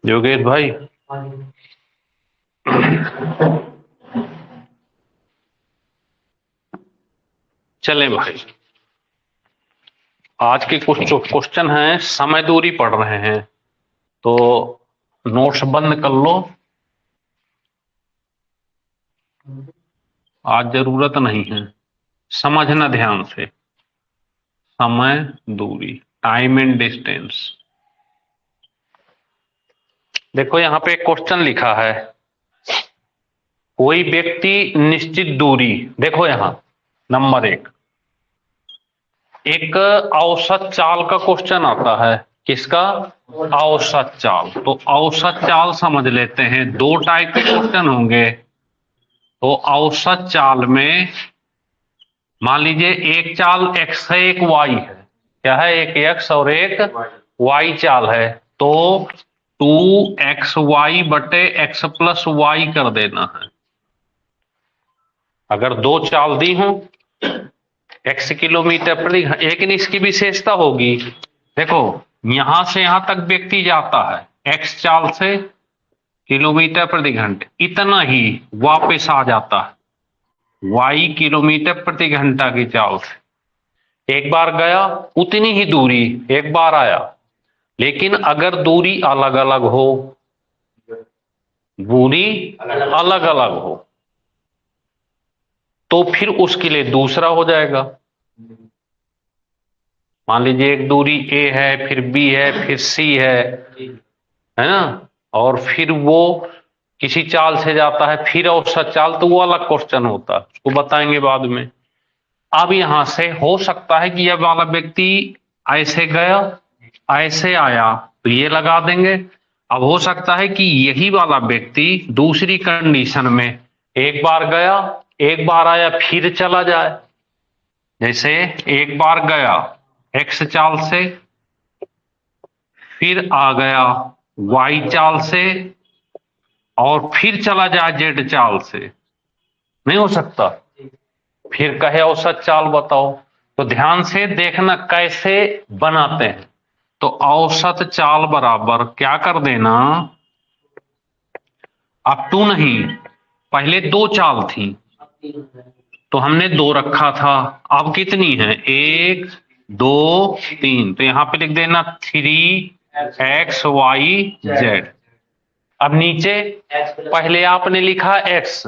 योगेश भाई, चलें भाई। आज के कुछ जो क्वेश्चन हैं समय दूरी पढ़ रहे हैं, तो नोट्स बंद कर लो। आज जरूरत नहीं है, समझना ध्यान से। समय दूरी, टाइम एंड डिस्टेंस। देखो यहां पे एक क्वेश्चन लिखा है, कोई व्यक्ति निश्चित दूरी, देखो यहां नंबर एक औसत चाल का क्वेश्चन आता है। किसका? औसत चाल। तो औसत चाल समझ लेते हैं। दो टाइप के क्वेश्चन होंगे। तो औसत चाल में मान लीजिए एक चाल x है, एक y है। क्या है? एक x और एक y चाल है। तो 2xy बटे x प्लस y कर देना है। अगर दो चाल दी हो, x किलोमीटर प्रति, लेकिन इसकी विशेषता होगी। देखो यहां से यहां तक व्यक्ति जाता है x चाल से किलोमीटर प्रति घंटे, इतना ही वापस आ जाता है y किलोमीटर प्रति घंटा की चाल से। एक बार गया उतनी ही दूरी, एक बार आया। लेकिन अगर दूरी अलग अलग हो, दूरी अलग अलग हो, तो फिर उसके लिए दूसरा हो जाएगा। मान लीजिए एक दूरी a है, फिर b है, फिर c है ना? और फिर वो किसी चाल से जाता है, फिर औसत चाल, तो वो अलग क्वेश्चन होता है, उसको बताएंगे बाद में। अब यहां से हो सकता है कि यह वाला व्यक्ति ऐसे गया, ऐसे आया, तो ये लगा देंगे। अब हो सकता है कि यही वाला व्यक्ति दूसरी कंडीशन में एक बार गया, एक बार आया, फिर चला जाए। जैसे एक बार गया x चाल से, फिर आ गया y चाल से, और फिर चला जाए z चाल से। नहीं हो सकता? फिर कहे औसत चाल बताओ। तो ध्यान से देखना कैसे बनाते हैं। तो औसत चाल बराबर क्या कर देना, अब टू नहीं, पहले दो चाल थी तो हमने दो रखा था, अब कितनी है? एक, दो, तीन। तो यहां पे लिख देना 3xyz। अब नीचे पहले आपने लिखा x,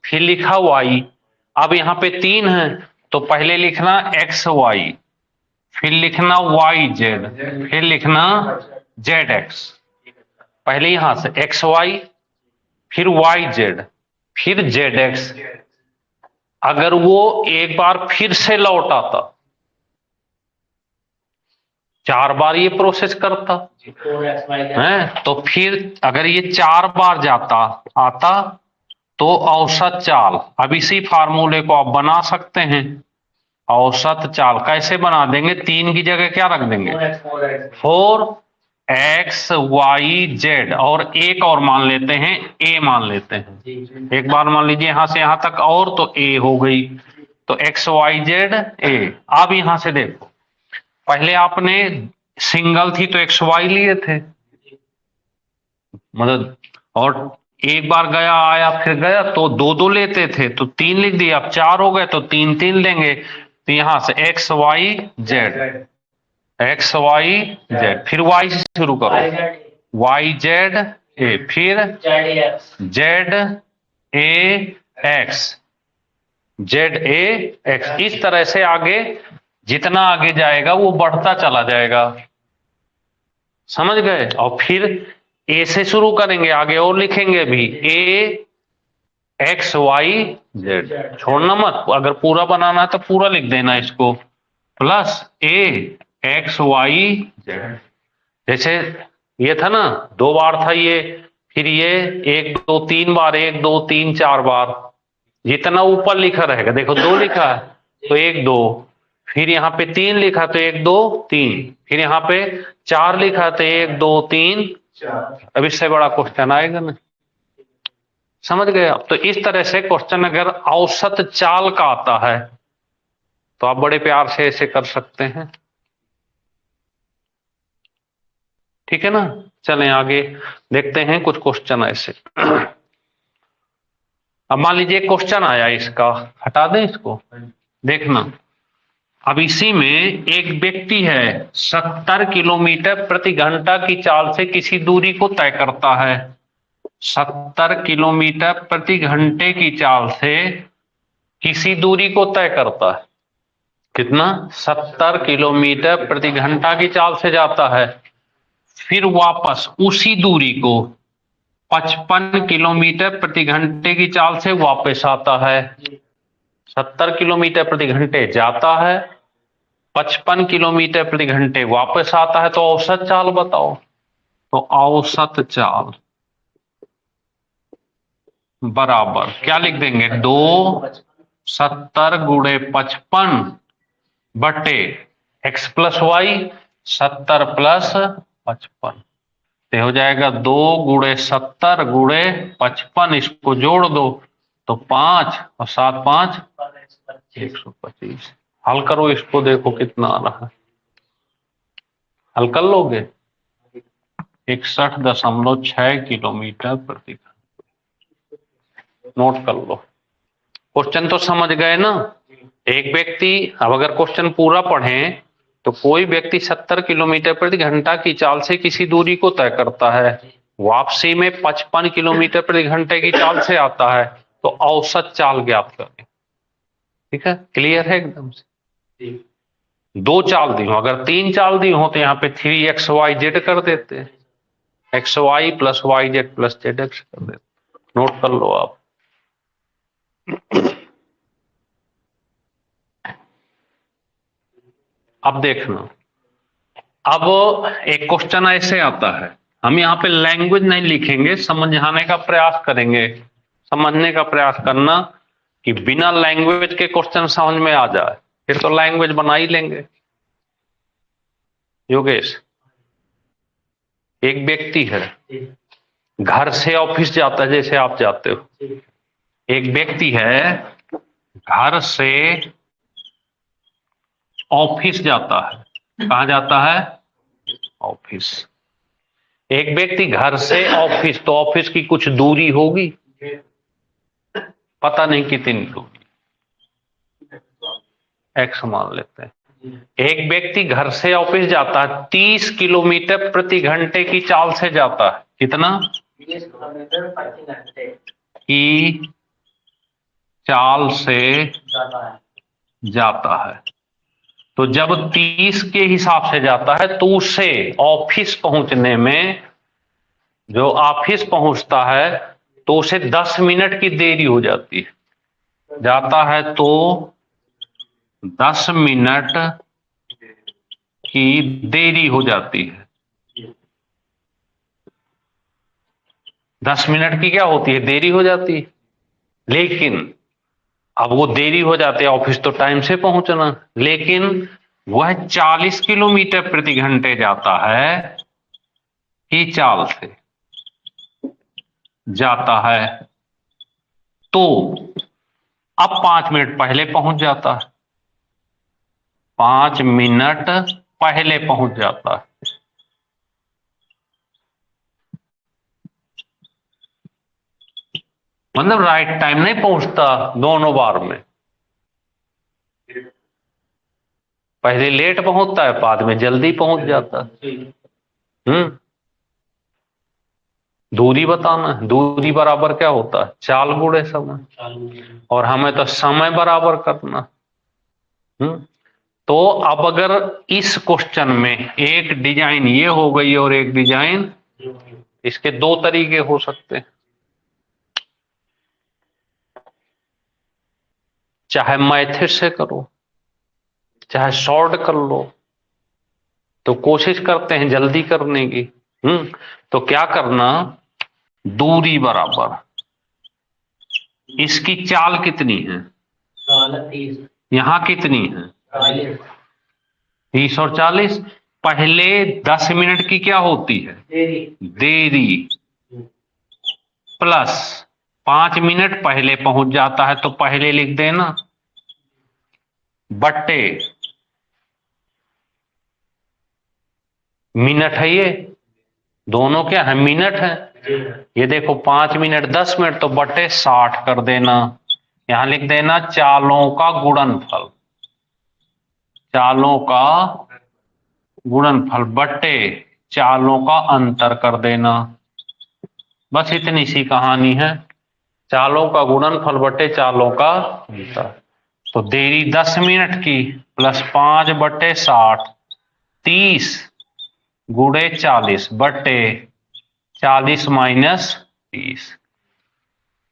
फिर लिखा y। अब यहां पे तीन है, तो पहले लिखना xy, फिर लिखना yz, फिर लिखना zx। पहले यहां से xy, फिर yz, फिर zx। अगर वो एक बार फिर से लौट आता, चार बार ये प्रोसेस करता है, तो फिर अगर ये चार बार जाता आता, तो औसत चाल, अब इसी फार्मूले को आप बना सकते हैं। औसत चाल कैसे बना देंगे? तीन की जगह क्या रख देंगे? 4xyz, और एक और मान लेते हैं, a मान लेते हैं। एक बार मान लीजिए यहां से यहां तक, और तो a हो गई। तो xyz a। अब यहां से देखो, पहले आपने सिंगल थी तो xy लिए थे, मतलब, और एक बार गया आया फिर गया, तो दो दो लेते थे, तो तीन लिख दिया। अब चार हो गए तो तीन तीन लेंगे। तो यहां से xyz, xyz, फिर y से शुरू करो, yz a, फिर zax, इस तरह से आगे जितना आगे जाएगा वो बढ़ता चला जाएगा। समझ गए? और फिर ए से शुरू करेंगे, आगे और लिखेंगे भी, a x y z, छोड़ना मत। अगर पूरा बनाना है तो पूरा लिख देना इसको, plus a x y z। जैसे ये था ना, दो बार था ये, फिर ये एक दो तीन बार, एक दो तीन चार बार, जितना ऊपर लिखा रहेगा। देखो दो लिखा है तो एक दो, फिर यहाँ पे तीन लिखा तो एक दो तीन, फिर यहाँ पे चार लिखा तो एक दो तीन। अब इससे बड़ा क्वेश्चन आएगा ना? समझ गए आप? तो इस तरह से क्वेश्चन अगर औसत चाल का आता है तो आप बड़े प्यार से ऐसे कर सकते हैं। ठीक है ना? चलें आगे देखते हैं कुछ क्वेश्चन ऐसे। अब मान लीजिए क्वेश्चन आया इसका, हटा दें इसको, देखना। अब इसी में एक व्यक्ति है 70 किलोमीटर प्रति घंटा की चाल से किसी दूरी को तय करता है। 70 किलोमीटर प्रति घंटे की चाल से किसी दूरी को तय करता है। कितना? 70 किलोमीटर प्रति घंटा की चाल से जाता है, फिर वापस उसी दूरी को 55 किलोमीटर प्रति घंटे की चाल से वापस आता है। 70 किलोमीटर प्रति घंटे जाता है, 55 किलोमीटर प्रति घंटे वापस आता है, तो औसत चाल बताओ। तो औसत चाल बराबर क्या लिख देंगे? 2 70 गुणे 55 बटे x प्लस वाई, 70 प्लस 55, तो हो जाएगा 2 गुणे 70 गुणे 55, इसको जोड़ दो तो 5 और 7 5 125। हल करो इसको, देखो कितना आ रहा है। हल कर लोगे? 61.6 किलोमीटर प्रति घंटा। नोट कर लो। क्वेश्चन तो समझ गए ना? एक व्यक्ति, अब अगर क्वेश्चन पूरा पढ़ें तो कोई व्यक्ति 70 किलोमीटर प्रति घंटा की चाल से किसी दूरी को तय करता है, वापसी में 55 किलोमीटर प्रति घंटे की चाल से आता है, तो औसत चाल ज्ञात करें। ठीक है, क्लियर है एकदम से? 2 चाल दी हो, अगर 3 चाल दी हो तो यहाँ पे 3xyz कर देते, xy plus yz plus zx कर देते। नोट कर लो आप। अब देखना, अब एक क्वेश्चन ऐसे आता है, हम यहाँ पे लैंग्वेज नहीं लिखेंगे, समझाने का प्रयास करेंगे, समझने का प्रयास करना कि बिना लैंग्वेज के क्वेश्चन समझ में आ जाए, फिर तो लैंग्वेज बना ही लेंगे। योगेश, एक व्यक्ति है घर से ऑफिस जाता है, जैसे आप जाते हो। एक व्यक्ति है घर से ऑफिस जाता है, कहां जाता है? ऑफिस। एक व्यक्ति घर से ऑफिस, तो ऑफिस की कुछ दूरी होगी, पता नहीं कितनी दूरी, एक्स मान लेते हैं। एक व्यक्ति घर से ऑफिस जाता है 30 किलोमीटर प्रति घंटे की चाल से जाता है। कितना? 30 किलोमीटर प्रति घंटे की चाल से जाता है। तो जब 30 के हिसाब से जाता है तो उसे ऑफिस पहुंचने में, जो ऑफिस पहुंचता है तो उसे 10 मिनट की देरी हो जाती है। जाता है तो 10 मिनट की देरी हो जाती है। 10 मिनट की क्या होती है? देरी हो जाती है। लेकिन अब वो देरी हो जाती है, ऑफिस तो टाइम से पहुंचना, लेकिन वह 40 किलोमीटर प्रति घंटे जाता है की चाल से जाता है, तो अब 5 मिनट पहले पहुंच जाता है, 5 मिनट पहले पहुंच जाता है। मतलब राइट टाइम नहीं पहुंचता दोनों बार में, पहले लेट पहुंचता है, बाद में जल्दी पहुंच जाता है। दूरी बताना है, दूरी बराबर क्या होता है? चाल गुणे समय, और हमें तो समय बराबर करना। तो अब अगर इस क्वेश्चन में एक डिजाइन ये हो गई और एक डिजाइन, इसके 2 तरीके हो सकते हैं, चाहे मैथड से करो चाहे शॉर्ट कर लो, तो कोशिश करते हैं जल्दी करने की। तो क्या करना, दूरी बराबर, इसकी चाल कितनी है? 30। यहां कितनी है? 30 और 40। पहले 10 मिनट की क्या होती है? देरी, प्लस 5 मिनट पहले पहुंच जाता है, तो पहले लिख देना, बट्टे मिनट है ये, दोनों क्या है, मिनट है। ये देखो 5 मिनट 10 मिनट तो बटे 60 कर देना। यहां लिख देना चालों का गुणनफल, चालों का गुणनफल बटे चालों का अंतर कर देना। बस इतनी सी कहानी है, चालों का गुणनफल बटे चालों का अंतर। तो देरी 10 मिनट की प्लस 5 बटे 60, 30 गुणे 40 बटे 40 माइनस 30,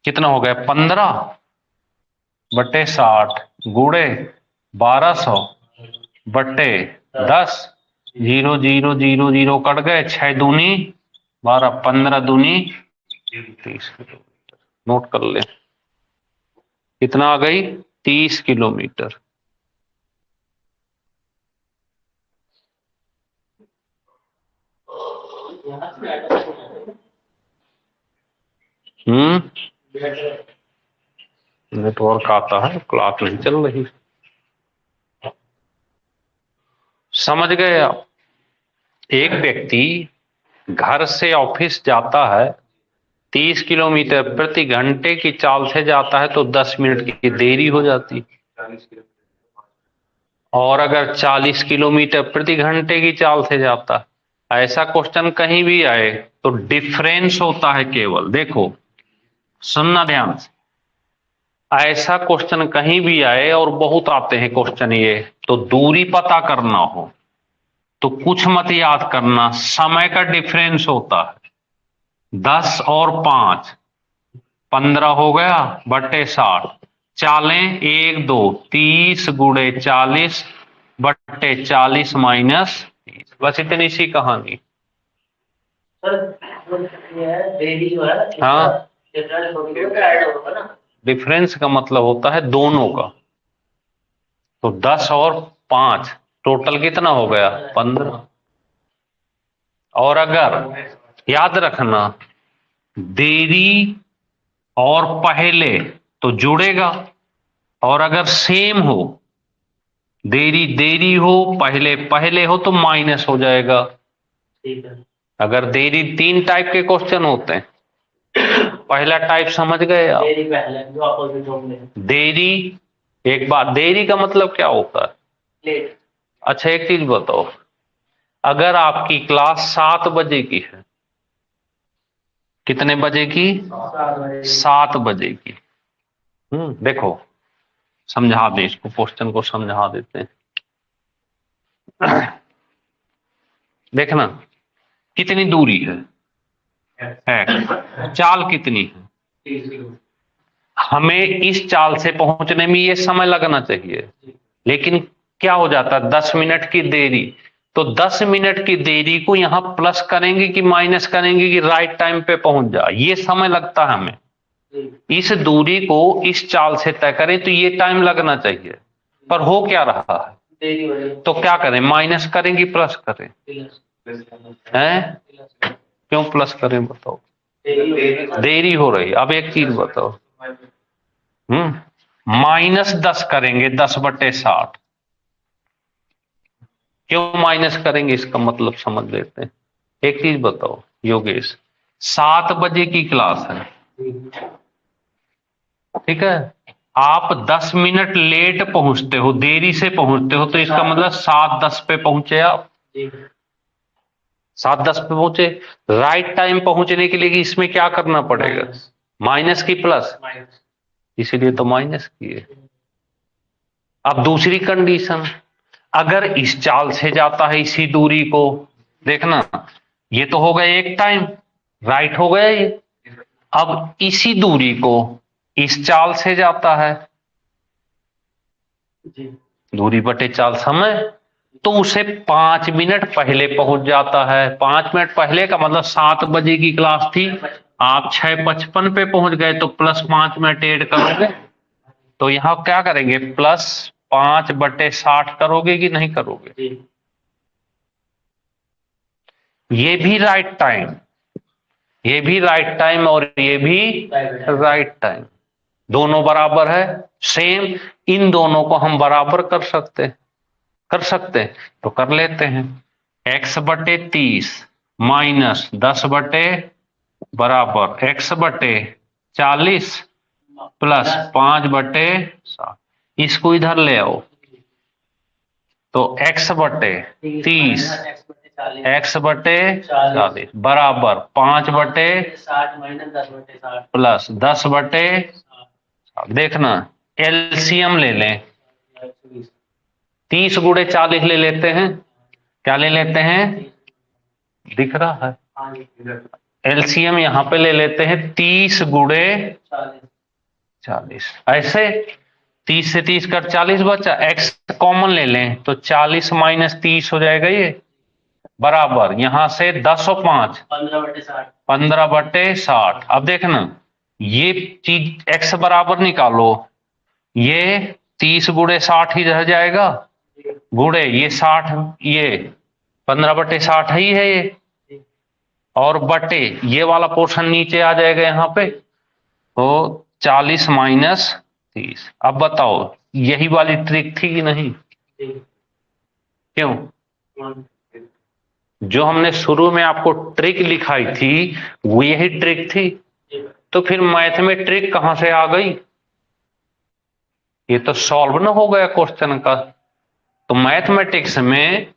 कितना हो गया 15 बटे 60 गुणे 1200 बटे 10, 0 0 0 0 कट गए, 6 दूनी 12, 15 दूनी 30 किलोमीटर। नोट कर ले, कितना आ गई 30 किलोमीटर। नेटवर्क आता है, क्लास नहीं चल रही। समझ गए आप? एक व्यक्ति घर से ऑफिस जाता है 30 किलोमीटर प्रति घंटे की चाल से जाता है तो 10 मिनट की देरी हो जाती। और अगर 40 किलोमीटर प्रति घंटे की चाल से जाता है, ऐसा क्वेश्चन कहीं भी आए तो डिफरेंस होता है केवल। देखो सुनना ध्यान से, ऐसा क्वेश्चन कहीं भी आए, और बहुत आते हैं क्वेश्चन ये, तो दूरी पता करना हो तो कुछ मत याद करना, समय का डिफरेंस होता है 10 और 5, 15 हो गया बटे 60, चालें 1 2, 30 गुणे 40 बटे 40 माइनस 30। बस इतनी सी कहानी। सर ये देरी जो है, हाँ, डिफरेंस होगा ना, डिफरेंस का मतलब होता है दोनों का। तो 10 और 5 टोटल कितना हो गया 15। और अगर याद रखना देरी और पहले तो जुड़ेगा, और अगर सेम हो, देरी देरी हो पहले पहले हो तो माइनस हो जाएगा। ठीक है। अगर देरी 3 टाइप के क्वेश्चन होते हैं, पहला टाइप समझ गए आप, देरी पहले जो अपोजिट होंगे। देरी, एक बात, देरी का मतलब क्या होता है, लेट। अच्छा एक चीज बताओ, अगर आपकी क्लास 7 बजे की है, कितने बजे की, 7 बजे की। देखो समझा दे इसको, क्वेश्चन को समझा देते हैं। देखना कितनी दूरी है, चाल कितनी है, हमें इस चाल से पहुंचने में ये समय लगना चाहिए, लेकिन क्या हो जाता है 10 मिनट की देरी, तो 10 मिनट की देरी को यहां प्लस करेंगे कि माइनस करेंगे कि राइट टाइम पे पहुंच जाए, ये समय लगता है हमें। इस दूरी को इस चाल से तय करें तो ये टाइम लगना चाहिए, पर हो क्या रहा है, तो क्या करें, माइनस करें कि प्लस करें, हैं क्यों प्लस करें बताओ, देरी हो रही। अब एक चीज बताओ, -10 करेंगे 10 बटे 60, क्यों माइनस करेंगे इसका मतलब समझ लेते हैं। एक चीज बताओ योगेश, 7 बजे की क्लास है, ठीक है, आप 10 मिनट लेट पहुंचते हो, देरी से पहुंचते हो, तो इसका मतलब 7:10 पे पहुंचे आप, 7:10 पे पहुंचे। राइट टाइम पहुंचने के लिए कि इसमें क्या करना पड़ेगा, माइनस की प्लस, इसीलिए तो माइनस किए। अब दूसरी कंडीशन, अगर इस चाल से जाता है इसी दूरी को, देखना ये तो हो गया एक टाइम, राइट हो गया ये, अब इसी दूरी को इस चाल से जाता है, दूरी बटे चाल समय, तो उसे 5 मिनट पहले पहुंच जाता है। 5 मिनट पहले का मतलब 7 बजे की क्लास थी, आप 6:55 पे पहुंच गए, तो प्लस 5 मिनट ऐड करोगे, तो यहां क्या करेंगे प्लस 5 बटे 60 करोगे कि नहीं करोगे, ये भी राइट टाइम, ये भी राइट टाइम और ये भी राइट टाइम, दोनों बराबर है सेम, इन दोनों को हम बराबर कर सकते हैं, तो कर लेते हैं। x बटे 30 माइनस 10 बटे बराबर x बटे 40 प्लस 5 बटे 60। इसको इधर ले आओ तो x बटे 30 x बटे 40 बराबर 5 बटे 60 माइनस 10 बटे 60 प्लस 10 बटे। देखना एलसीएम ले लें, 30 गुणे 40 ले लेते हैं। क्या ले लेते हैं? दिख रहा है? एलसीएम यहां पे ले लेते हैं 30 गुणे 40। ऐसे 30 से 30 कर 40 बचा, x कॉमन ले लें तो 40 माइनस 30 हो जाएगा ये, बराबर यहां से 10 और 5 15 बटे 60 15 बटे 60। अब देखना ये चीज x बराबर निकालो, ये 30 गुणे 60 ही रह जाएगा, गुणे ये 60, ये 15 बटे 60 ही है ये, और बटे ये वाला पोर्शन नीचे आ जाएगा यहाँ पे, तो 40 माइनस 30। अब बताओ यही वाली ट्रिक थी कि नहीं? क्यों? जो हमने शुरू में आपको ट्रिक लिखाई थी वो यही ट्रिक थी, तो फिर मैथ में ट्रिक कहां से आ गई? ये तो सॉल्व ना हो गया क्वेश्चन का। तो मैथमेटिक्स में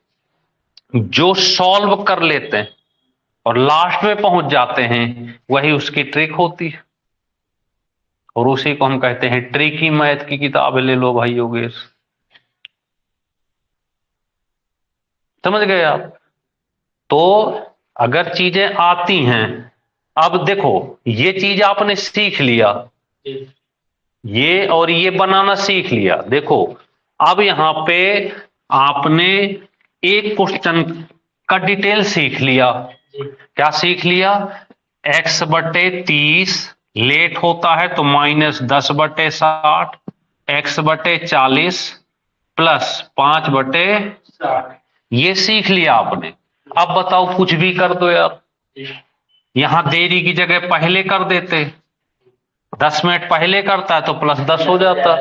जो सॉल्व कर लेते हैं और लास्ट में पहुंच जाते हैं वही उसकी ट्रिक होती है, और उसी को हम कहते हैं ट्रिकी मैथ की किताब ले लो भाई योगेश। समझ गए आप? तो अगर चीजें आती हैं, अब देखो ये चीज आपने सीख लिया, ये और ये बनाना सीख लिया। देखो अब यहां पे आपने एक क्वेश्चन का डिटेल सीख लिया। क्या सीख लिया? x बटे 30 लेट होता है तो माइनस 10 बटे 60, x बटे 40 प्लस 5 बटे 60, ये सीख लिया आपने। अब बताओ कुछ भी कर दो यार, यहां देरी की जगह पहले कर देते, 10 मिनट पहले करता है तो प्लस 10 हो जाता।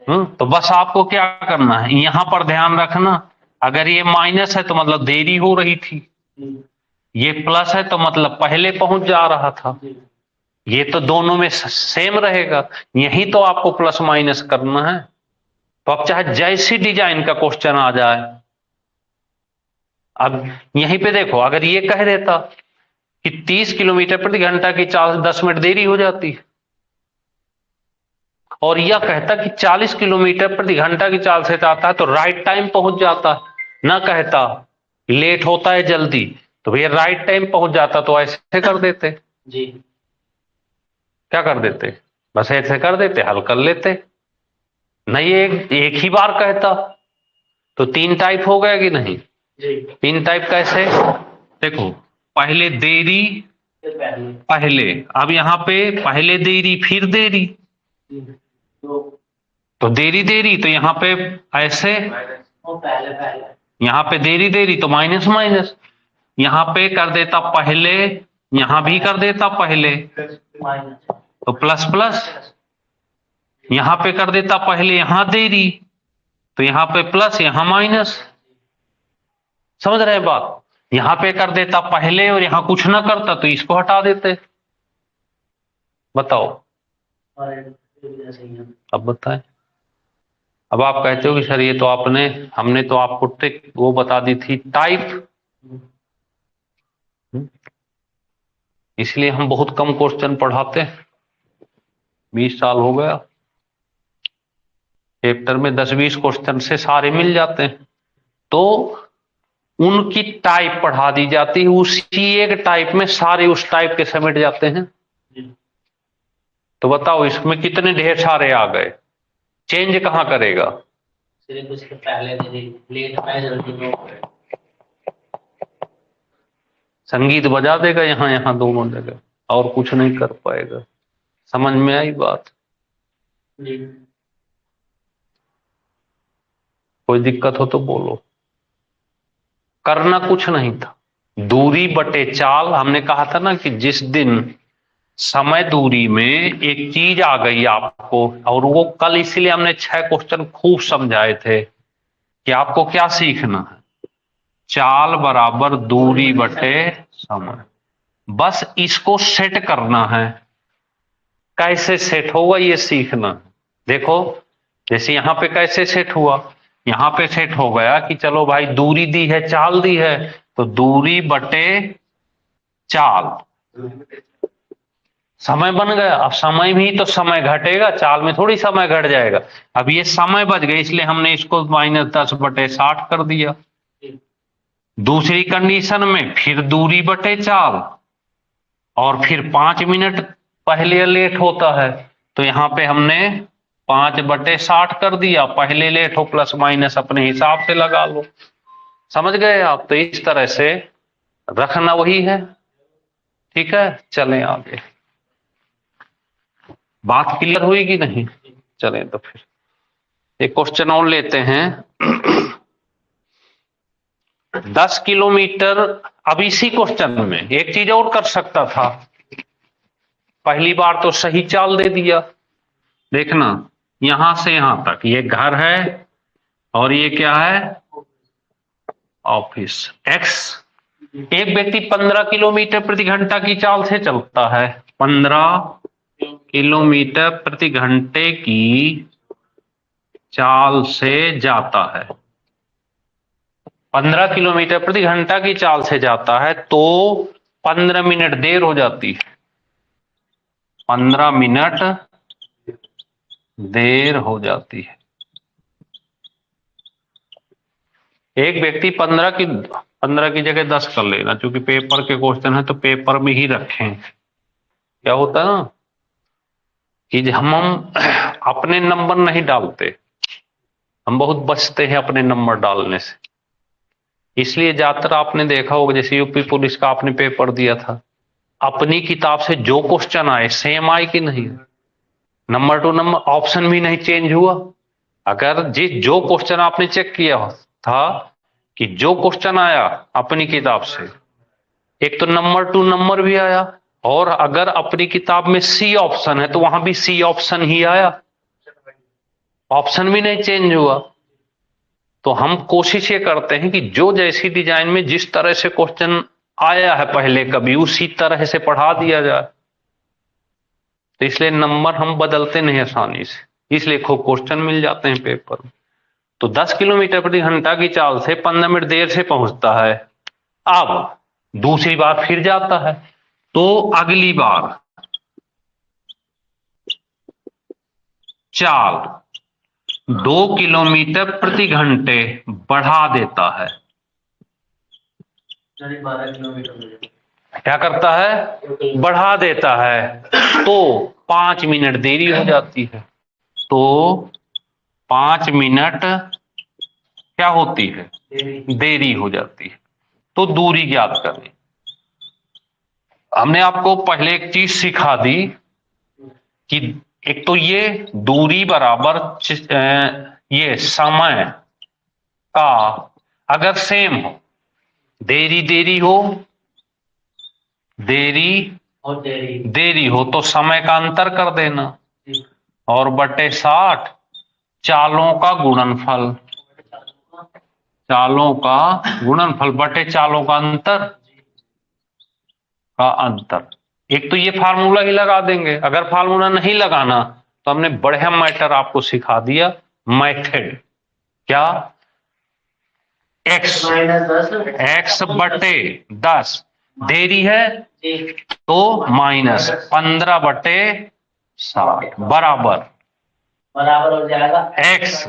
तो बस आपको क्या करना है, यहां पर ध्यान रखना, अगर ये माइनस है तो मतलब देरी हो रही थी, ये प्लस है तो मतलब पहले पहुंच जा रहा था। ये तो दोनों में सेम रहेगा, यही तो आपको प्लस माइनस करना है। तो अब चाहे जैसी डिजाइन का क्वेश्चन आ जाए, अब यहीं पे देखो अगर ये कह देता कि 30 किलोमीटर प्रति घंटा की चाल 10 मिनट देरी हो जाती है, और यह कहता कि 40 किलोमीटर प्रति घंटा की चाल से जाता है तो राइट टाइम पहुंच जाता है, ना कहता लेट होता है जल्दी, तो भैया राइट टाइम पहुंच जाता, तो ऐसे कर देते जी। क्या कर देते? बस ऐसे कर देते, हल कर लेते। नहीं एक ही बार कहता तो 3 टाइप हो गया कि नहीं? जी। 3 टाइप कैसे? देखो पहले देरी, पहले, अब यहां पे पहले देरी फिर देरी, तो देरी देरी तो यहां पे ऐसे, यहां पे देरी देरी तो माइनस माइनस, यहां पे कर देता पहले, यहां भी कर देता पहले तो प्लस प्लस, यहां पे कर देता पहले यहां देरी तो यहां पे प्लस यहां माइनस। समझ रहे हैं बात? यहां पे कर देता पहले और यहां कुछ ना करता तो इसको हटा देते। बताओ अब बताएं। अब आप कहते हो कि सर ये तो हमने तो आपको ट्रिक वो बता दी थी टाइप, इसलिए हम बहुत कम क्वेश्चन पढ़ाते हैं। 20 साल हो गया, चैप्टर में 10-20 क्वेश्चन से सारे मिल जाते हैं, तो उनकी टाइप पढ़ा दी जाती है, उसी एक टाइप में सारे उस टाइप के समेट जाते हैं। तो बताओ इसमें कितने ढेर सारे आ गए, चेंज कहां करेगा? सिर्फ उसके पहले लेट में जल्दी संगीत बजा देगा यहां यहां दोनों जगह, और कुछ नहीं कर पाएगा। समझ में आई बात? जी। कोई दिक्कत हो तो बोलो। करना कुछ नहीं था, दूरी बटे चाल, हमने कहा था ना कि जिस दिन समय दूरी में एक चीज आ गई आपको, और वो कल इसीलिए हमने 6 क्वेश्चन खूब समझाए थे कि आपको क्या सीखना है। चाल बराबर दूरी बटे समय। बस इसको सेट करना है। कैसे सेट होगा ये सीखना। देखो जैसे यहां पे कैसे सेट हुआ, यहां पे सेट हो गया कि चलो भाई दूरी दी है, चाल दी है, तो दूरी बटे चाल, समय बन गया। अब समय भी तो समय घटेगा, चाल में थोड़ी समय घट जाएगा। अब ये समय बच गए इसलिए हमने इसको -10/60 कर दिया। दूसरी कंडीशन में फिर दूरी बटे चाल, और फिर 5 मिनट पहले लेट होता है, तो यहां पे हमने 5/60 कर दिया। पहले लेट हो प्लस माइनस अपने हिसाब से लगा लो। समझ गए आप? तो इस तरह से रखना वही है। ठीक है, चलें आगे। बात क्लियर हुई कि नहीं? चलें तो फिर एक क्वेश्चन और लेते हैं। 10 किलोमीटर। अब इसी क्वेश्चन में एक चीज और कर सकता था। पहली बार तो सही चाल दे दिया। देखना, यहां से यहां तक ये घर है और ये क्या है? ऑफिस। एक्स। एक व्यक्ति 15 किलोमीटर प्रति घंटा की चाल से चलता है। 15 किलोमीटर प्रति घंटे की चाल से जाता है। 15 किलोमीटर प्रति घंटा की चाल से जाता है तो 15 मिनट देर हो जाती है। 15 मिनट देर हो जाती है। एक व्यक्ति 15 की जगह 10 कर लेना, क्योंकि पेपर के क्वेश्चन है तो पेपर में ही रखें। क्या होता है ना कि हम अपने नंबर नहीं डालते, हम बहुत बचते हैं अपने नंबर डालने से। इसलिए ज्यादातर आपने देखा होगा, जैसे यूपी पुलिस का आपने पेपर दिया था, अपनी किताब से जो क्वेश्चन आए सेम आए कि नहीं? नंबर टू नंबर, ऑप्शन भी नहीं चेंज हुआ। अगर जो क्वेश्चन आपने चेक किया था कि जो क्वेश्चन आया अपनी किताब से, एक तो नंबर टू नंबर भी आया, और अगर अपनी किताब में सी ऑप्शन है तो वहां भी सी ऑप्शन ही आया, ऑप्शन भी नहीं चेंज हुआ। तो हम कोशिश ये करते हैं कि जो जैसी डिजाइन में जिस तरह से क्वेश्चन आया है पहले कभी, उसी तरह से पढ़ा दिया जाए। तो इसलिए नंबर हम बदलते नहीं आसानी से, इसलिए खूब क्वेश्चन मिल जाते हैं पेपर में। तो 10 किलोमीटर प्रति घंटा की चाल से 15 मिनट देर से पहुंचता है। अब दूसरी बार फिर जाता है, तो अगली बार चाल 2 किलोमीटर प्रति घंटे बढ़ा देता है। 12 किलोमीटर क्या करता है? बढ़ा देता है, तो 5 मिनट देरी हो जाती है। तो 5 मिनट क्या होती है? देरी हो जाती है। तो दूरी ज्ञात करनी। हमने आपको पहले एक चीज सिखा दी कि एक तो ये दूरी बराबर ये समय का अगर सेम हो, देरी देरी हो, देरी और देरी हो तो समय का अंतर कर देना, और बटे 60 चालों का गुणनफल, चालों का गुणनफल बटे चालों का अंतर। एक तो ये फार्मूला ही लगा देंगे। अगर फार्मूला नहीं लगाना तो हमने बढ़िया मैटर आपको सिखा दिया, मेथड। क्या? x बटे 10 देरी है तो -15/60 बराबर हो जाएगा x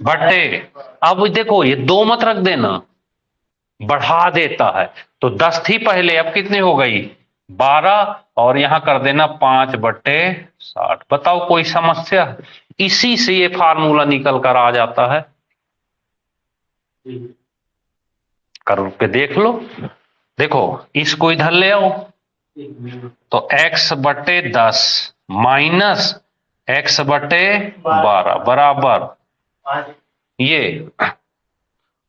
बटे, अब देखो ये 2 मत रख देना, बढ़ा देता है। तो 10 थी पहले, अब कितनी हो गई? 12, और यहां कर देना 5/60। बताओ कोई समस्या? इसी से ये फार्मूला निकल कर आ जाता है। कर के देख लो। देखो इसको इधर ले आओ, तो x बटे 10 माइनस x बटे 12 बराबर ये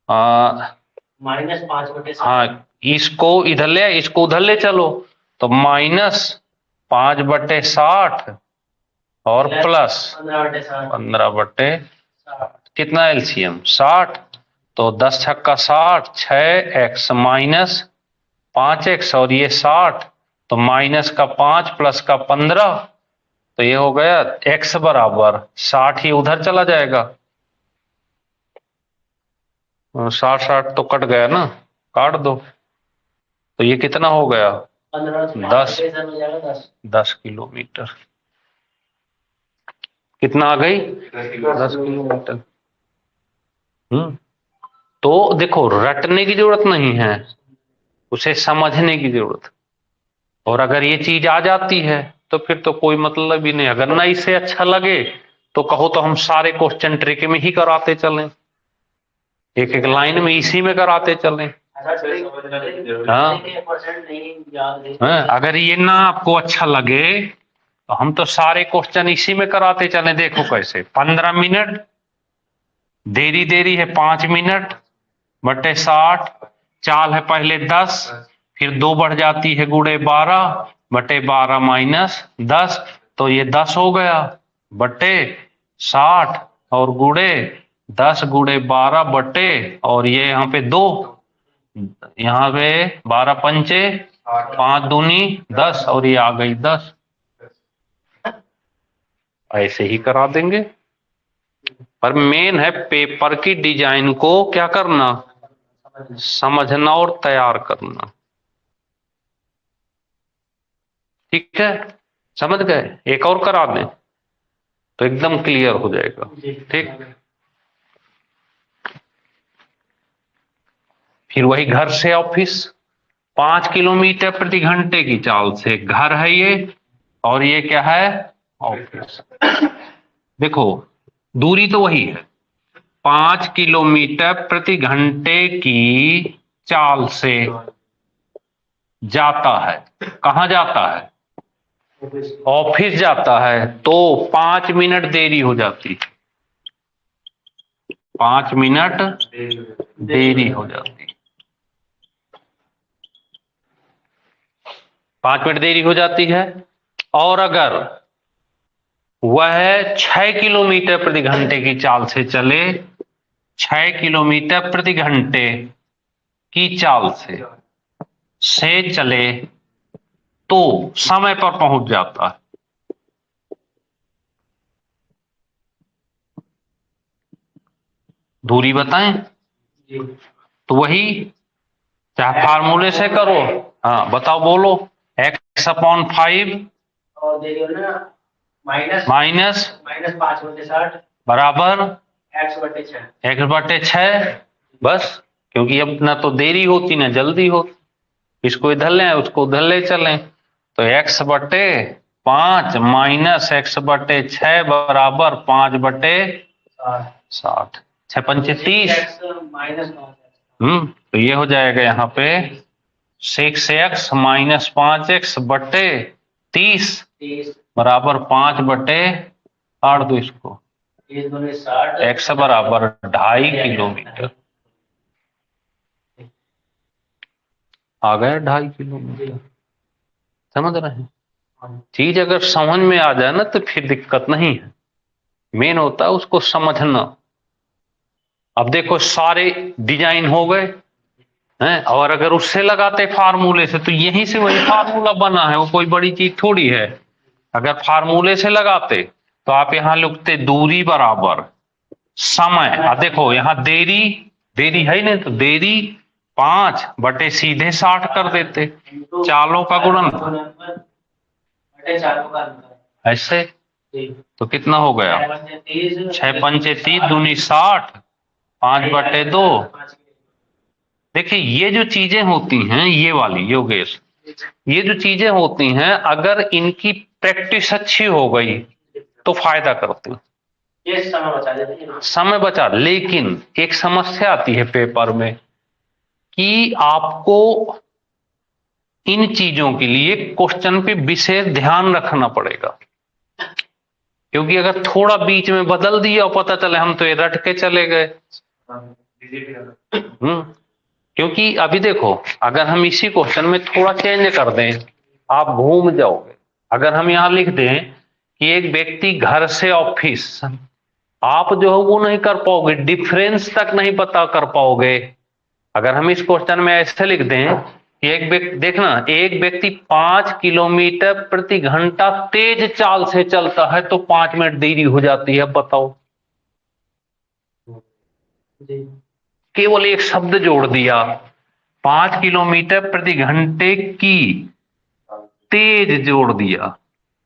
-5/60। हाँ, इसको इधर ले, इसको उधर ले चलो, तो -5/60 और प्लस 15/60। 15/60। कितना एलसीएम? 60। तो 10 छक्का 60, 6x माइनस 5x और ये 60, तो माइनस का 5 प्लस का 15, तो ये हो गया x बराबर 60 ही उधर चला जाएगा। 60 तो कट गया ना, काट दो। तो ये कितना हो गया? 10 10 किलोमीटर। कितना आ गई? 10 किलोमीटर। तो देखो, रटने की जरूरत नहीं है, उसे समझने की जरूरत। और अगर ये चीज आ जाती है तो फिर तो कोई मतलब ही नहीं। अगर ना इसे अच्छा लगे तो कहो तो हम सारे क्वेश्चन ट्रिक में ही कराते चलें, एक एक लाइन में इसी में कराते चलें। हाँ, अगर ये ना आपको अच्छा लगे तो हम तो सारे क्वेश्चन इसी में कराते चले। देखो कैसे, 15 मिनट देरी है 5 मिनट बटे 60, चाल है पहले 10, फिर 2 बढ़ जाती है गुणे 12 बटे 12 माइनस 10, तो ये 10 हो गया बटे 60 और गुणे 10 गुणे 12 बटे, और ये यहाँ पे 2, यहाँ पे 12 पंचे 5 दूनी 10, और ये आ गई 10। ऐसे ही करा देंगे। पर मेन है पेपर की डिजाइन को क्या करना, समझना और तैयार करना। ठीक है, समझ गए? एक और करा दें तो एकदम क्लियर हो जाएगा। ठीक, फिर वही घर से ऑफिस, 5 किलोमीटर प्रति घंटे की चाल से घर है ये, और ये क्या है? ऑफिस। देखो दूरी तो वही है, 5 किलोमीटर प्रति घंटे की चाल से जाता है। कहाँ जाता है? ऑफिस जाता है। तो 5 मिनट देरी हो जाती है, 5 मिनट देरी हो जाती है, 5 मिनट देरी हो जाती है। और अगर वह 6 किलोमीटर प्रति घंटे की चाल से चले, 6 किलोमीटर प्रति घंटे की चाल से चले तो समय पर पहुंच जाता है। दूरी बताएं तो वही, चाहे फार्मूले से करो। हाँ बताओ, बोलो। x/5 और देखिए ना, माइनस 5/60 बराबर x/6। बस, क्योंकि अब ना तो देरी होती ना जल्दी होती, इसको इधर ले उसको उधर ले चलें। तो x/5 माइनस x/6 बराबर 5/60। 6 पंचे 30। तो ये हो जाएगा यहाँ पे 6x माइनस 5x बटे 30 बराबर 5/8 दो इसको, x बराबर 2.5 किलोमीटर। आ गया 2.5 किलोमीटर। समझ रहे हैं? चीज अगर समझ में आ जाए ना तो फिर दिक्कत नहीं है, मेन होता है उसको समझना। अब देखो सारे डिजाइन हो गए हैं, और अगर उससे लगाते फार्मूले से तो यहीं से वही फार्मूला बना है, वो कोई बड़ी चीज थोड़ी है। अगर फार्मूले से लगाते तो आप यहां लिखते दूरी बराबर समय। देखो यहाँ देरी है नहीं, तो देरी 5 बटे सीधे 60 कर देते, चालों का गुणनफल ऐसे। तो कितना हो गया? 6 पंचे 30 दूनी 60, 5/2। देखिए ये जो चीजें होती हैं, ये वाली योगेश, ये जो चीजें होती हैं अगर इनकी प्रैक्टिस अच्छी हो गई तो फायदा करती हैं, ये समय बचा देते हैं। समय बचा। लेकिन एक समस्या आती है पेपर में कि आपको इन चीजों के लिए क्वेश्चन पे विशेष ध्यान रखना पड़ेगा, क्योंकि अगर थोड़ा बीच में बदल दिया और पता चले हम तो ये रट के चले गए। क्योंकि अभी देखो, अगर हम इसी क्वेश्चन में थोड़ा चेंज कर दें आप घूम जाओगे। अगर हम यहां लिख दें कि एक व्यक्ति घर से ऑफिस आप जो है वो नहीं कर पाओगे, डिफरेंस तक नहीं पता कर पाओगे। अगर हम इस क्वेश्चन में ऐसे लिख दें कि एक व्यक्ति, देखना, एक व्यक्ति 5 किलोमीटर प्रति घंटा तेज चाल से चलता है तो 5 मिनट देरी हो जाती है, बताओ। जी। केवल एक शब्द जोड़ दिया, 5 किलोमीटर प्रति घंटे की तेज जोड़ दिया,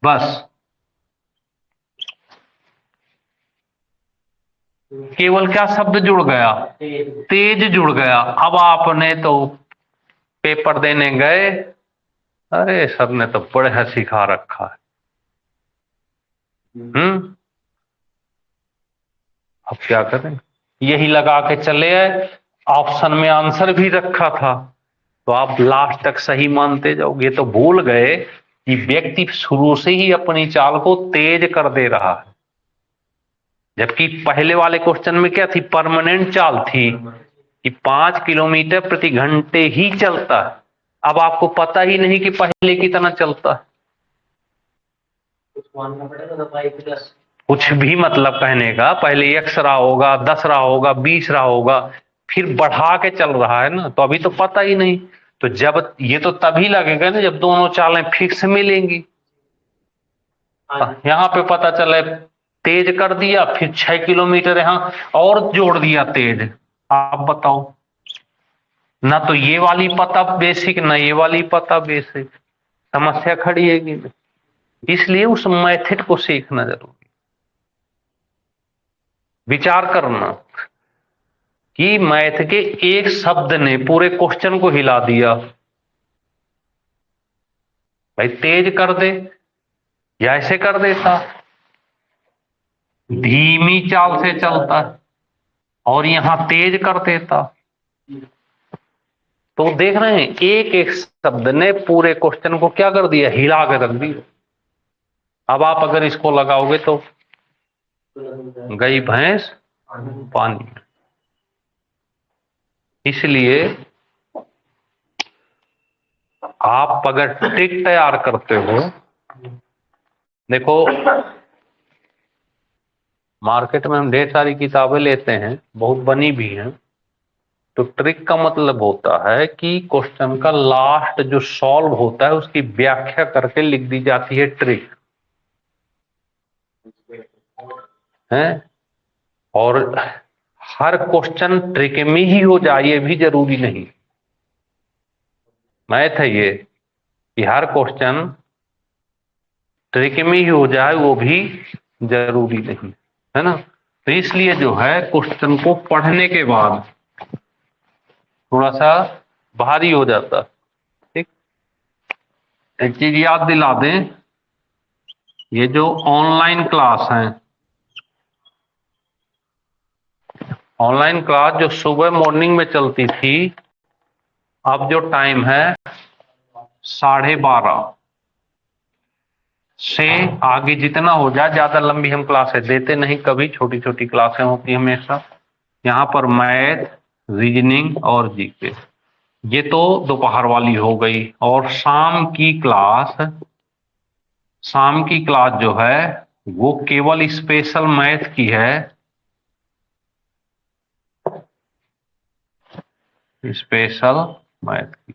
बस, केवल क्या शब्द जुड़ गया, तेज जुड़ गया। अब आपने तो पेपर देने गए, अरे सर ने तो बड़े सिखा रखा है। अब क्या करें, यही लगा के चले आए, ऑप्शन में आंसर भी रखा था, तो आप लास्ट तक सही मानते जाओगे। तो भूल गए कि व्यक्ति शुरू से ही अपनी चाल को तेज कर दे रहा है, जबकि पहले वाले क्वेश्चन में क्या थी, परमानेंट चाल थी कि 5 किलोमीटर प्रति घंटे ही चलता है। अब आपको पता ही नहीं कि पहले कितना चलता है, कुछ मानना पड़ेगा तो भाई प्लस कुछ भी मतलब कहने का, पहले 1 रहा होगा, 10 रहा होगा, 20 रहा होगा, फिर बढ़ा के चल रहा है ना, तो अभी तो पता ही नहीं। तो जब ये तो तभी लगेगा ना जब दोनों चालें फिक्स मिलेंगी। यहाँ पे पता चले तेज कर दिया, फिर 6 किलोमीटर यहाँ और जोड़ दिया तेज, आप बताओ, ना तो ये वाली पता बेसिक, ना ये वाली पता बेसिक, समस्या खड़ी है कि नहीं? इसलिए उस मेथड को सीखना जरूरी, विचार करना कि मैथ के एक शब्द ने पूरे क्वेश्चन को हिला दिया। भाई तेज कर दे, या ऐसे कर देता, धीमी चाल से चलता और यहां तेज कर देता। तो देख रहे हैं, एक एक शब्द ने पूरे क्वेश्चन को क्या कर दिया, हिला के रख दिया। अब आप अगर इसको लगाओगे तो गई भैंस पानी। इसलिए आप अगर ट्रिक तैयार करते हो, देखो मार्केट में हम ढेर सारी किताबें लेते हैं, बहुत बनी भी हैं, तो ट्रिक का मतलब होता है कि क्वेश्चन का लास्ट जो सॉल्व होता है उसकी व्याख्या करके लिख दी जाती है ट्रिक है। और हर क्वेश्चन ट्रिक में ही हो जाए ये भी जरूरी नहीं। मैथ है ये कि हर क्वेश्चन ट्रिक में ही हो जाए वो भी जरूरी नहीं है ना। तो इसलिए जो है क्वेश्चन को पढ़ने के बाद थोड़ा सा भारी हो जाता। ठीक, एक चीज याद दिला दें, ये जो ऑनलाइन क्लास है, ऑनलाइन क्लास जो सुबह मॉर्निंग में चलती थी, अब जो टाइम है 12:30 से आगे जितना हो जाए, ज्यादा लंबी हम क्लासें देते नहीं कभी, छोटी छोटी क्लासें होती हमेशा। यहाँ पर मैथ, रीजनिंग और जीके, ये तो दोपहर वाली हो गई। और शाम की क्लास जो है वो केवल स्पेशल मैथ की है, स्पेशल मैथ की,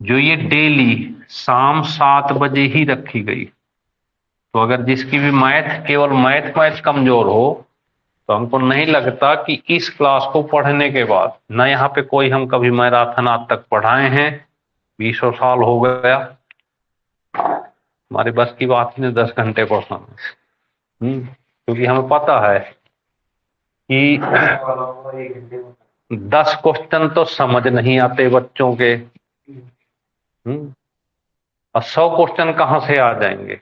जो ये डेली शाम 7 बजे ही रखी गई। तो अगर जिसकी भी मैथ, केवल मैथ कमजोर हो, तो हमको नहीं लगता कि इस क्लास को पढ़ने के बाद, ना यहाँ पे कोई हम कभी मैराथन आज तक पढ़ाए हैं, 20 साल हो गया, हमारे बस की बात ही नहीं 10 घंटे पढ़ाना। क्योंकि हमें पता है कि 10 क्वेश्चन तो समझ नहीं आते बच्चों के, और 100 क्वेश्चन कहां से आ जाएंगे।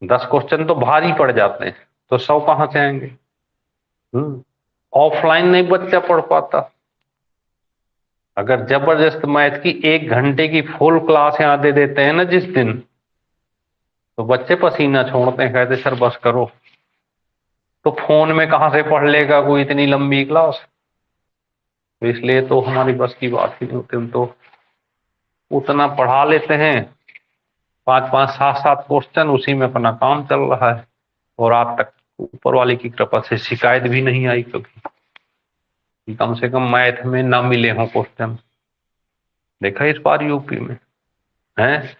10 क्वेश्चन तो भारी पड़ जाते हैं, तो 100 कहां से आएंगे। ऑफलाइन नहीं बच्चा पढ़ पाता। अगर जबरदस्त मैथ की 1 घंटे की फुल क्लास यहां दे देते हैं ना जिस दिन, तो बच्चे पसीना छोड़ते हैं, कहते सर बस करो। तो फोन में कहां से पढ़ लेगा कोई इतनी लंबी क्लास। तो इसलिए तो हमारी बस की बात ही नहीं होती। हम तो उतना पढ़ा लेते हैं, 5-5, 7-7 क्वेश्चन, उसी में अपना काम चल रहा है, और आज तक ऊपर वाले की कृपा से शिकायत भी नहीं आई कभी कि कम से कम मैथ में ना मिले हों क्वेश्चन। देखा इस बार यूपी में है,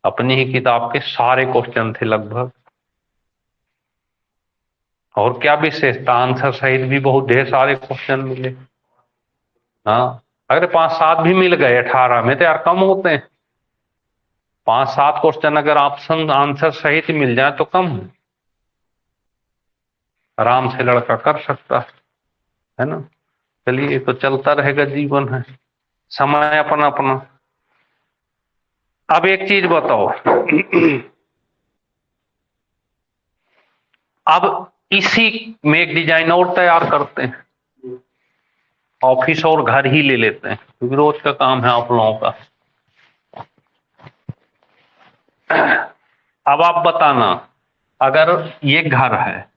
अपनी ही किताब के सारे क्वेश्चन थे लगभग। और क्या विशेषता, आंसर सहित भी बहुत ढेर सारे क्वेश्चन मिले। हाँ, अगर 5-7 भी मिल गए 18 में तो यार कम होते हैं। 5-7 क्वेश्चन अगर ऑप्शन आंसर सहित मिल जाए तो कम है, आराम से लड़का कर सकता है ना। चलिए, तो चलता रहेगा, जीवन है, समय अपना अपना। अब एक चीज बताओ अब इसी में एक डिजाइन और तैयार करते हैं, ऑफिस और घर ही ले लेते हैं क्योंकि रोज का काम है आप लोगों का। अब आप बताना, अगर ये घर है,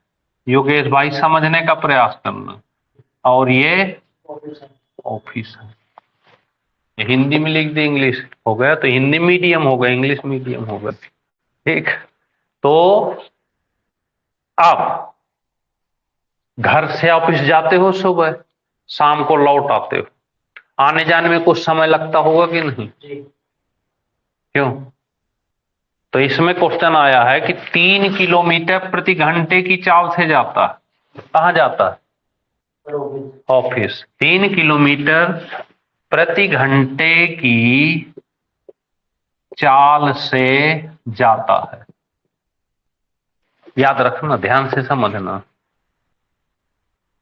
योगेश भाई समझने का प्रयास करना, और ये ऑफिस है, ये हिंदी में लिख दे, इंग्लिश हो गया तो हिंदी मीडियम हो गया, इंग्लिश मीडियम हो गया, ठीक। तो अब घर से ऑफिस जाते हो, सुबह शाम को लौट आते हो, आने जाने में कुछ समय लगता होगा कि नहीं? क्यों? तो इसमें क्वेश्चन आया है कि 3 किलोमीटर प्रति घंटे की चाल से जाता है, कहां जाता है? ऑफिस। 3 किलोमीटर प्रति घंटे की चाल से जाता है। याद रखना, ध्यान से समझना,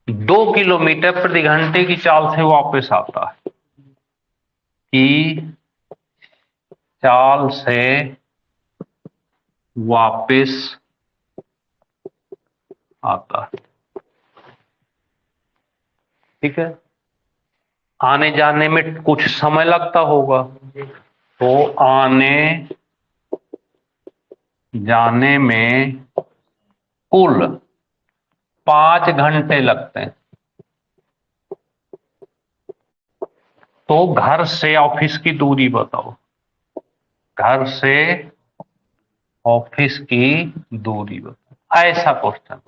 2 किलोमीटर प्रति घंटे की चाल से वापस आता है, कि चाल से वापस आता है, ठीक है। आने जाने में कुछ समय लगता होगा, तो आने जाने में कुल 5 घंटे लगते हैं। तो घर से ऑफिस की दूरी बताओ, घर से ऑफिस की दूरी बताओ, ऐसा क्वेश्चन।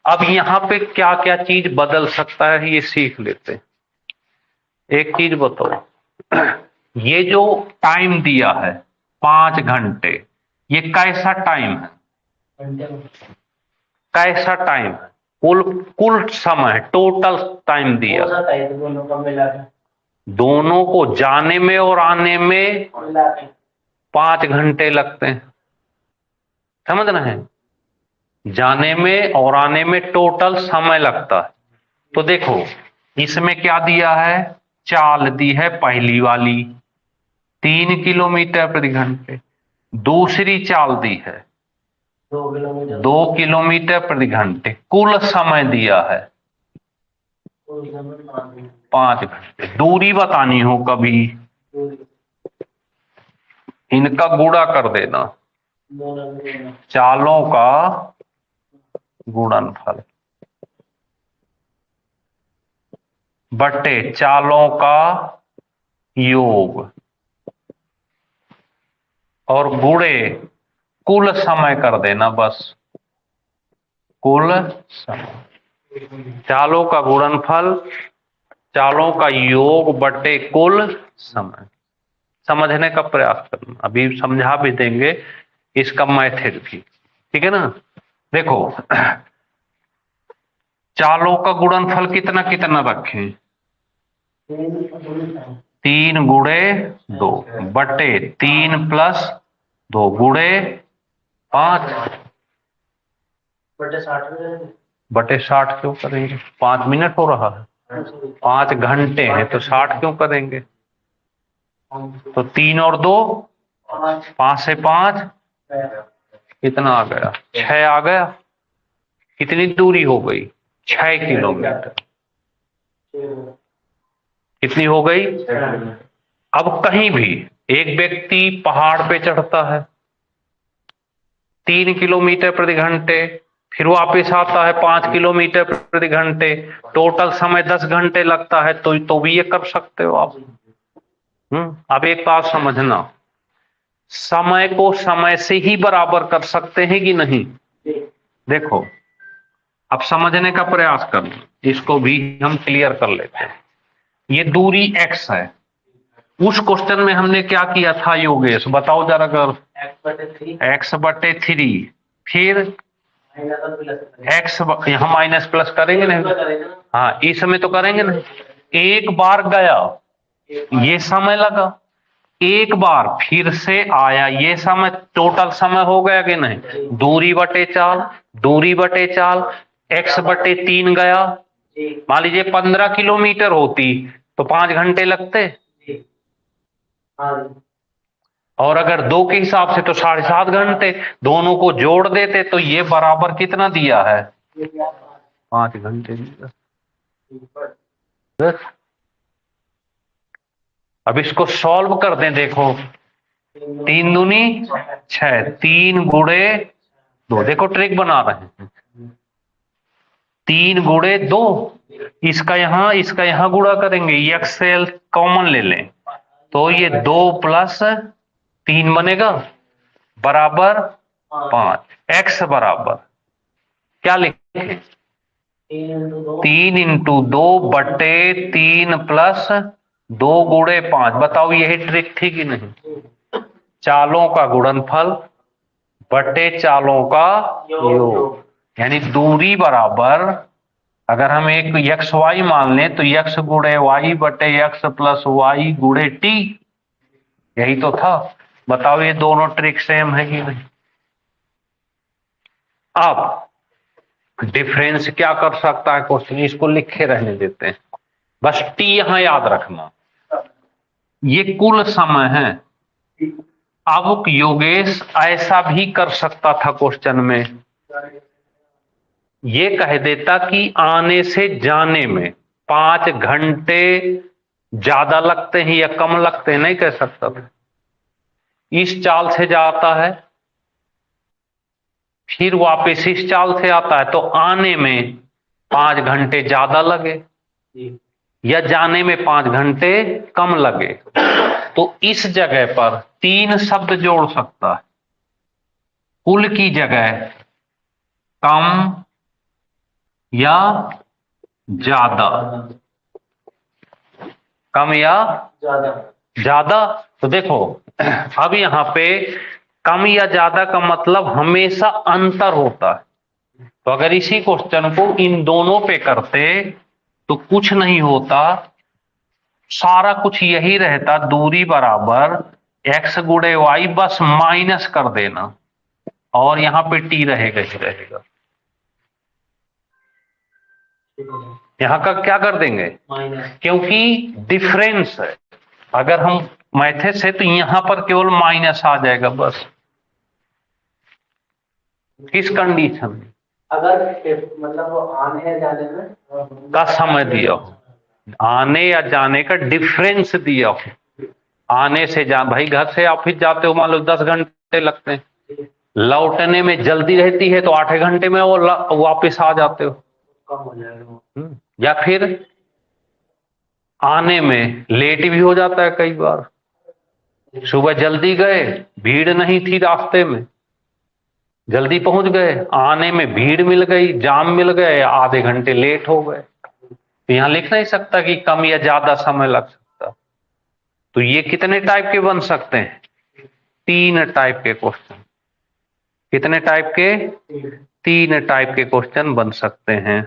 अब यहां पे क्या क्या चीज बदल सकता है ये सीख लेते हैं। एक चीज बताओ, ये जो टाइम दिया है 5 घंटे, ये कैसा टाइम है? कैसा टाइम है? कुल कुल समय, टोटल टाइम दिया, दोनों को जाने में और आने में 5 घंटे लगते हैं, समझ रहे हैं? जाने में और आने में टोटल समय लगता है। तो देखो, इसमें क्या दिया है, चाल दी है पहली वाली 3 किलोमीटर प्रति घंटे, दूसरी चाल दी है 2 किलोमीटर प्रति घंटे, कुल समय दिया है 5 घंटे। दूरी बतानी हो कभी, इनका गुणा कर देना, चालों का गुणनफल बटे चालों का योग, और गुणे कुल समय कर देना, बस कुल समय। चालों का गुणनफल, चालों का योग बटे कुल समय। समझने का प्रयास करना, अभी समझा भी देंगे इसका मैथड भी, ठीक है ना। देखो, चालों का गुणनफल कितना कितना रखें, 3 गुणे 2 बटे 3 प्लस 2 गुणे 5 बटे 60 क्यों करेंगे? 5 मिनट हो रहा है, 5 घंटे हैं तो 60 क्यों करेंगे? तो 3 और 2 5 से 5 कितना आ गया? 6 आ गया। कितनी दूरी हो गई? 6 किलोमीटर। कितनी हो गई? अब कहीं भी एक व्यक्ति पहाड़ पे चढ़ता है 3 किलोमीटर प्रति घंटे, फिर वापस आता है 5 किलोमीटर प्रति घंटे, टोटल समय 10 घंटे लगता है, तो भी ये कर सकते हो आप। अब एक बात समझना, समय को समय से ही बराबर कर सकते हैं कि नहीं? देखो, अब समझने का प्रयास करना, इसको भी हम क्लियर कर लेते हैं। ये दूरी x है। उस क्वेश्चन में हमने क्या किया था योगेश, बताओ जरा कर। x/3, फिर x यहाँ माइनस प्लस करेंगे नहीं, हाँ इसमें तो करेंगे नहीं। एक बार गया ये समय लगा, एक बार फिर से आया ये समय, टोटल समय हो गया कि नहीं। दूरी बटे चाल, दूरी बटे चाल, x/3 गया। मान लीजिए 15 किलोमीटर होती तो 5 घंटे लगते, और अगर 2 के हिसाब से तो 7.5 घंटे। दोनों को जोड़ देते तो ये बराबर कितना दिया है, 5 घंटे दिया। अब इसको सॉल्व कर दें, देखो 3 दूनी 6, 3 गुणे 2, देखो ट्रिक बना रहे हैं, 3 गुणे 2, इसका यहां गुणा करेंगे, एक्सएल कॉमन ले लें तो ये 2 + 3 बनेगा बराबर 5। x बराबर क्या लिखे, 3 × 2 बटे 3 + 2 गुणे 5। बताओ यही ट्रिक थी कि नहीं। चालों का गुणनफल बटे चालों का योग, यानी दूरी बराबर, अगर हम एक एक्स वाई मान लें तो x गुणे वाई बटे x + y गुणे t, यही तो था। बताओ ये दोनों ट्रिक सेम है कि नहीं। अब डिफरेंस क्या कर सकता है क्वेश्चन, इसको लिखे रहने देते हैं, बस t यहां याद रखना, ये कुल समय है। अब योगेश ऐसा भी कर सकता था क्वेश्चन में, ये कह देता कि आने से जाने में 5 घंटे ज्यादा लगते हैं या कम लगते हैं, नहीं कह सकता था। इस चाल से जाता है फिर वापस इस चाल से आता है तो आने में 5 घंटे ज्यादा लगे या जाने में 5 घंटे कम लगे, तो इस जगह पर 3 शब्द जोड़ सकता है। कुल की जगह कम या ज्यादा, कम या ज्यादा। तो देखो अब यहां पे कम या ज्यादा का मतलब हमेशा अंतर होता है, तो अगर इसी क्वेश्चन को इन दोनों पे करते तो कुछ नहीं होता, सारा कुछ यही रहता, दूरी बराबर x गुणे y, बस माइनस कर देना और यहां पे t रहेगा ही रहेगा। यहां का क्या कर देंगे, क्योंकि डिफरेंस है। अगर हम मैथड से तो यहां पर केवल माइनस आ जाएगा बस। किस कंडीशन में, अगर मतलब वो आने या जाने में का समय दिया हो, आने या जाने का डिफरेंस दिया हो। आने से भाई घर से ऑफिस जाते हो मान लो 10 घंटे लगते हैं, लौटने में जल्दी रहती है तो 8 घंटे में वो वापस आ जाते हो, कम हो जाएगा। या फिर आने में लेट भी हो जाता है कई बार। सुबह जल्दी गए, भीड़ नहीं थी रास्ते में, जल्दी पहुंच गए, आने में भीड़ मिल गई, जाम मिल गए, आधे घंटे लेट हो गए। तो यहां लिख नहीं सकता कि कम या ज्यादा समय लग सकता। तो ये कितने टाइप के बन सकते हैं, 3 टाइप के क्वेश्चन। कितने टाइप के, 3 टाइप के क्वेश्चन बन सकते हैं।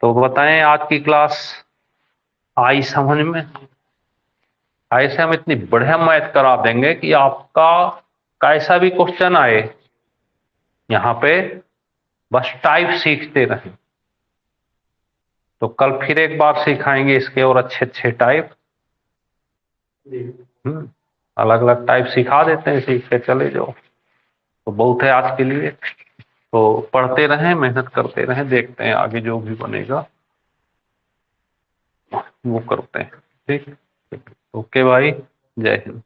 तो बताएं आज की क्लास आई समझ में। ऐसे हम इतनी बढ़िया मैथ करा देंगे कि आपका कैसा भी क्वेश्चन आए यहां पे बस टाइप सीखते रहें। तो कल फिर एक बार सिखाएंगे इसके और अच्छे अच्छे टाइप, अलग अलग टाइप सिखा देते हैं, सीख के चले जाओ। तो बहुत है आज के लिए, तो पढ़ते रहें, मेहनत करते रहें, देखते हैं आगे जो भी बनेगा वो करते हैं। ठीक, ओके भाई, जय हिंद।